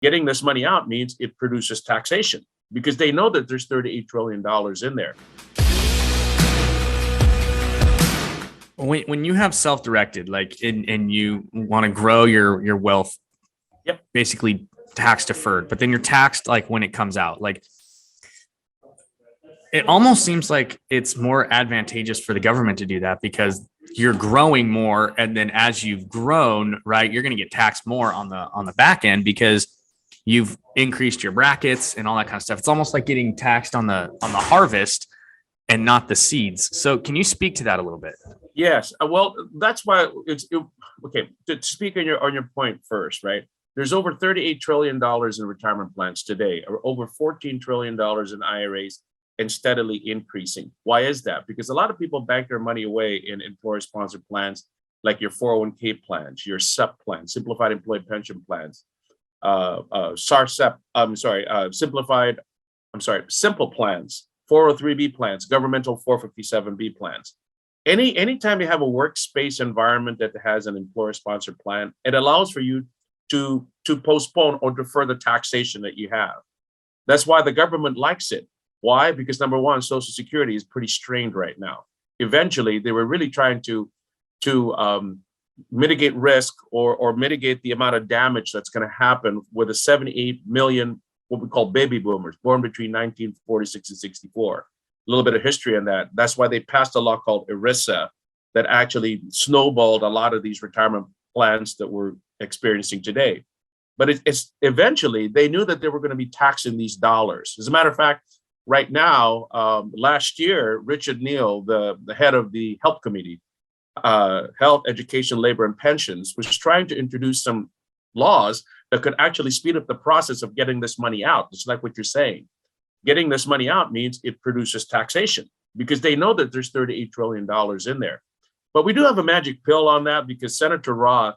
Getting this money out means it produces taxation because they know that there's $38 trillion in there. When you have self-directed, like, and you want to grow your wealth, yep, basically tax deferred, but then you're taxed like when it comes out, like it almost seems like it's more advantageous for the government to do that because you're growing more. And then as you've grown, right, you're going to get taxed more on the back end because you've increased your brackets and all that kind of stuff. It's almost like getting taxed on the harvest and not the seeds. So can you speak to that a little bit? Yes. Well, that's why okay. To speak on your point first, right? There's over $38 trillion in retirement plans today, or over $14 trillion in IRAs, and steadily increasing. Why is that? Because a lot of people bank their money away in employer-sponsored plans, like your 401k plans, your SEP plans, simplified employee pension plans, simple plans, 403b plans, governmental 457b plans. Anytime you have a workspace environment that has an employer-sponsored plan, it allows for you to postpone or defer the taxation that you have. That's why the government likes it. Why? Because number one, Social Security is pretty strained right now. Eventually, they were really trying to mitigate risk or mitigate the amount of damage that's going to happen with the 78 million, what we call baby boomers, born between 1946 and 64. A little bit of history on that. That's why they passed a law called ERISA that actually snowballed a lot of these retirement plans that we're experiencing today. But it's eventually, they knew that they were going to be taxing these dollars. As a matter of fact, right now, last year, Richard Neal, the head of the Health Committee, Health, Education, Labor, and Pensions, was trying to introduce some laws that could actually speed up the process of getting this money out. It's like what you're saying. Getting this money out means it produces taxation because they know that there's $38 trillion in there. But we do have a magic pill on that because Senator Roth,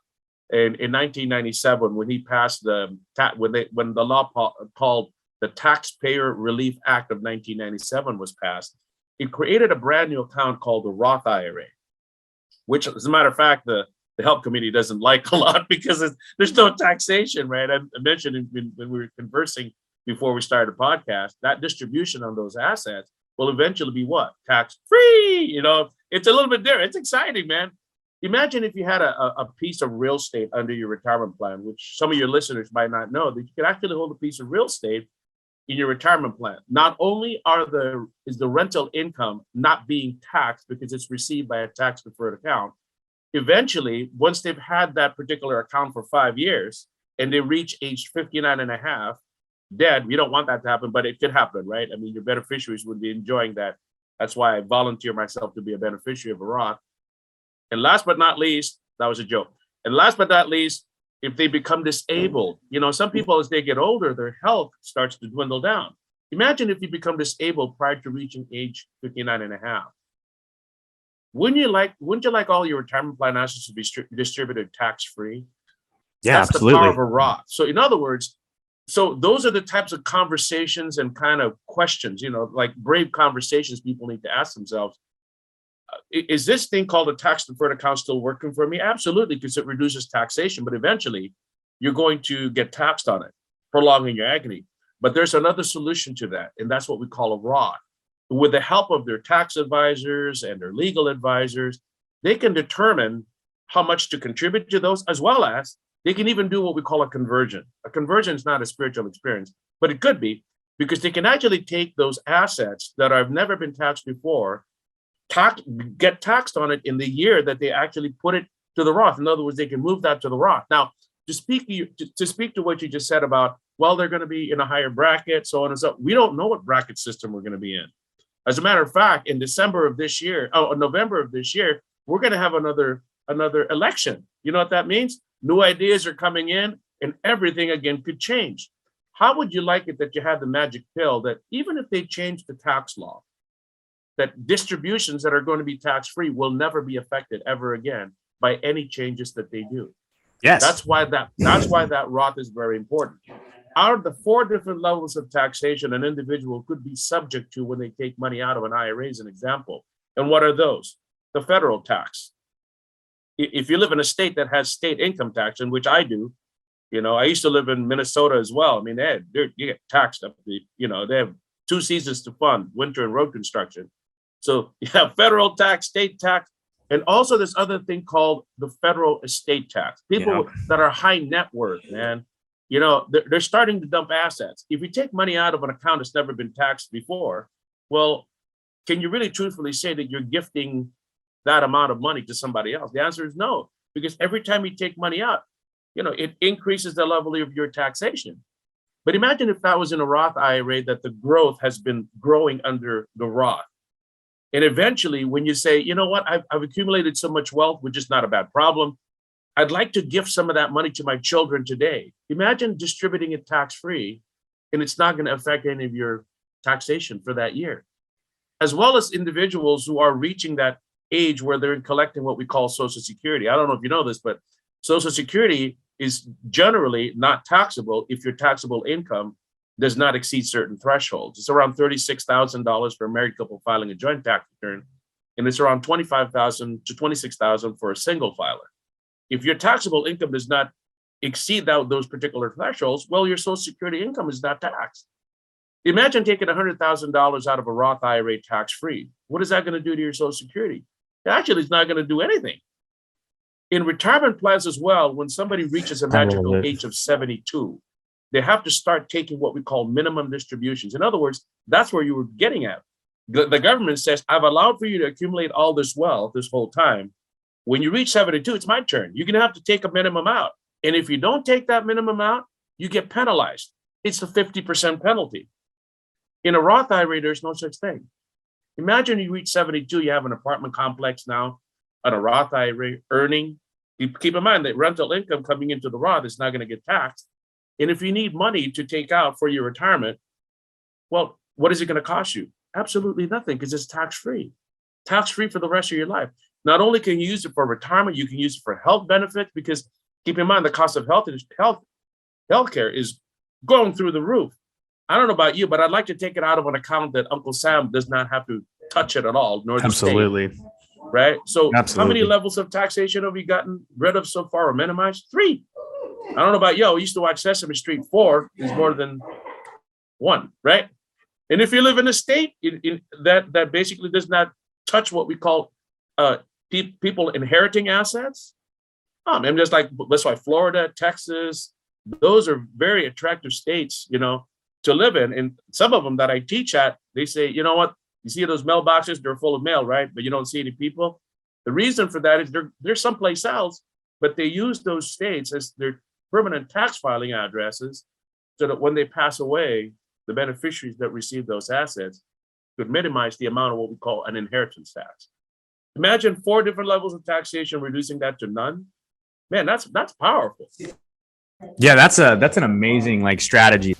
in 1997, when he passed when the law called the Taxpayer Relief Act of 1997 was passed, it created a brand new account called the Roth IRA, which, as a matter of fact, the Health Committee doesn't like a lot because there's no taxation, right? I mentioned when we were conversing before we started the podcast, that distribution on those assets will eventually be what? Tax free. You know, it's a little bit different. It's exciting, man. Imagine if you had a piece of real estate under your retirement plan, which some of your listeners might not know, that you could actually hold a piece of real estate in your retirement plan. Not only is the rental income not being taxed because it's received by a tax deferred account, eventually, once they've had that particular account for 5 years and they reach age 59 and a half, dead, we don't want that to happen, but it could happen, right? I mean, your beneficiaries would be enjoying that. That's why I volunteer myself to be a beneficiary of a Roth. And last but not least, that was a joke. And last but not least, if they become disabled, you know, some people, as they get older, their health starts to dwindle down. Imagine if you become disabled prior to reaching age 59 and a half. Wouldn't you like all your retirement plan assets to be distributed tax-free? Yeah, that's absolutely. The power of a Roth. So in other words, so those are the types of conversations and kind of questions, you know, like brave conversations people need to ask themselves. Is this thing called a tax deferred account still working for me? Absolutely, because it reduces taxation, but eventually you're going to get taxed on it, prolonging your agony. But there's another solution to that, and that's what we call a Roth. With the help of their tax advisors and their legal advisors, they can determine how much to contribute to those, as well as they can even do what we call a conversion. A conversion is not a spiritual experience, but it could be, because they can actually take those assets that have never been taxed before, get taxed on it in the year that they actually put it to the Roth. In other words, they can move that to the Roth. Now, to speak to what you just said about, well, they're going to be in a higher bracket, so on and so on. We don't know what bracket system we're going to be in. As a matter of fact, in November of this year, we're going to have another election. You know what that means? New ideas are coming in, and everything again could change. How would you like it that you had the magic pill that even if they change the tax law, that distributions that are going to be tax-free will never be affected ever again by any changes that they do? Yes. That's why that Roth is very important. Out of the 4 different levels of taxation an individual could be subject to when they take money out of an IRA, as an example. And what are those? The federal tax. If you live in a state that has state income tax, in which I do, I used to live in Minnesota as well. I mean, you get taxed up. They have 2 seasons to fund, winter and road construction. So you have federal tax, state tax, and also this other thing called the federal estate tax. People that are high net worth, man, they're starting to dump assets. If you take money out of an account that's never been taxed before, well, can you really truthfully say that you're gifting that amount of money to somebody else? The answer is no, because every time you take money out, it increases the level of your taxation. But imagine if that was in a Roth IRA, that the growth has been growing under the Roth. And eventually, when you say, you know what, I've accumulated so much wealth, which is not a bad problem, I'd like to gift some of that money to my children today. Imagine distributing it tax-free, and it's not going to affect any of your taxation for that year. As well as individuals who are reaching that age where they're collecting what we call Social Security. I don't know if you know this, but Social Security is generally not taxable if your taxable income does not exceed certain thresholds. It's around $36,000 for a married couple filing a joint tax return, and it's around $25,000 to $26,000 for a single filer. If your taxable income does not exceed those particular thresholds, well, your Social Security income is not taxed. Imagine taking $100,000 out of a Roth IRA tax-free. What is that going to do to your Social Security? Actually, it's not going to do anything. In retirement plans as well, when somebody reaches a magical age of 72, they have to start taking what we call minimum distributions. In other words, that's where you were getting at. The government says, I've allowed for you to accumulate all this wealth this whole time. When you reach 72, it's my turn. You're going to have to take a minimum out. And if you don't take that minimum out, you get penalized. It's a 50% penalty. In a Roth IRA, there's no such thing. Imagine you reach 72, you have an apartment complex now, on a Roth IRA earning. You keep in mind that rental income coming into the Roth is not going to get taxed. And if you need money to take out for your retirement, well, what is it going to cost you? Absolutely nothing, because it's tax-free. Tax-free for the rest of your life. Not only can you use it for retirement, you can use it for health benefits, because keep in mind the cost of healthcare is going through the roof. I don't know about you, but I'd like to take it out of an account that Uncle Sam does not have to touch it at all, nor the Absolutely. state. Right? So Absolutely. How many levels of taxation have we gotten rid of so far or minimized? 3. I don't know about you. I used to watch Sesame Street. 4 is more than 1, right? And if you live in a state that basically does not touch what we call people inheriting assets, and just like, that's why Florida, Texas, those are very attractive states, to live in. And some of them that I teach at, they say, you know what? You see those mailboxes, they're full of mail, right? But you don't see any people. The reason for that is they're someplace else, but they use those states as their permanent tax filing addresses, so that when they pass away, the beneficiaries that receive those assets could minimize the amount of what we call an inheritance tax. Imagine 4 different levels of taxation, reducing that to none. Man, that's powerful. Yeah, that's an amazing strategy.